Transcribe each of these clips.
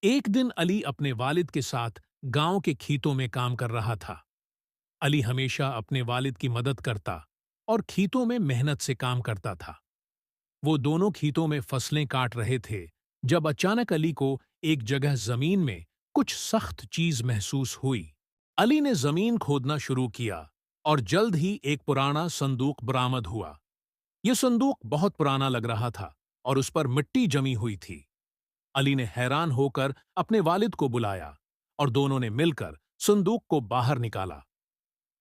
ایک दिन अली अपने वालिद के साथ गांव के खेतों में काम कर रहा था। अली हमेशा अपने वालिद की मदद करता और खेतों में मेहनत से काम करता था। वो दोनों खेतों में फसलें काट रहे थे जब अचानक अली को एक जगह जमीन में कुछ सख्त चीज महसूस हुई। अली ने जमीन खोदना शुरू किया और जल्द ही एक पुराना संदूक बरामद हुआ। यह संदूक बहुत पुराना लग रहा था और उस पर मिट्टी जमी हुई थी। अली ने हैरान होकर अपने वालिद को बुलाया और दोनों ने मिलकर संदूक को बाहर निकाला।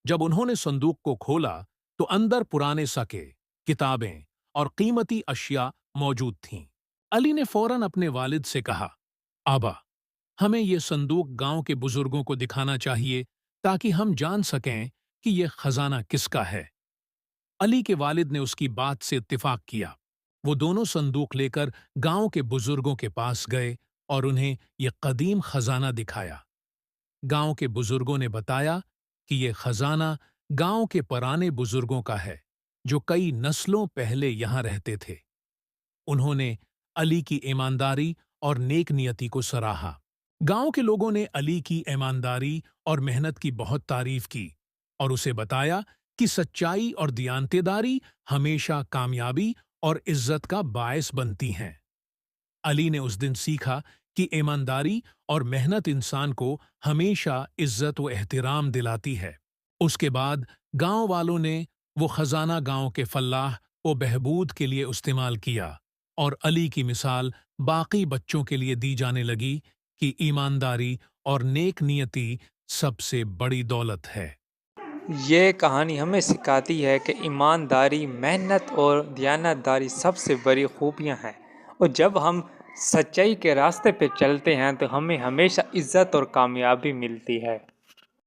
जब उन्होंने संदूक को खोला तो अंदर पुराने सके, किताबें और कीमती अशिया मौजूद थीं। अली ने फौरन अपने वालिद से कहा, आबा, हमें ये संदूक गांव के बुजुर्गों को दिखाना चाहिए ताकि हम जान सकें कि यह खजाना किसका है। अली के वालिद ने उसकी बात से इत्तिफाक किया। वो दोनों संदूक लेकर गांव के बुजुर्गों के पास गए और उन्हें यह कदीम खजाना दिखाया। गांव के बुजुर्गों ने बताया कि यह खजाना गांव के पुराने बुजुर्गों का है, जो कई नस्लों पहले यहां रहते थे। उन्होंने अली की ईमानदारी और नेक नियति को सराहा। गांव के लोगों ने अली की ईमानदारी और मेहनत की बहुत तारीफ की और उसे बताया कि सच्चाई और दियानतेदारी हमेशा कामयाबी और इज्जत का बायस बनती हैं। अली ने उस दिन सीखा कि ईमानदारी और मेहनत इंसान को हमेशा इज्जत व एहतराम दिलाती है। उसके बाद गांव वालों ने वो खजाना गांव के फलाह व बहबूद के लिए इस्तेमाल किया और अली की मिसाल बाकी बच्चों के लिए दी जाने लगी कि ईमानदारी और नेक नियति सबसे बड़ी दौलत है। ये कहानी हमें सिखाती है कि ईमानदारी, मेहनत और दयानतदारी सबसे बड़ी खूबियाँ हैं। और जब हम सच्चाई के रास्ते पे चलते हैं तो हमें हमेशा इज्जत और कामयाबी मिलती है।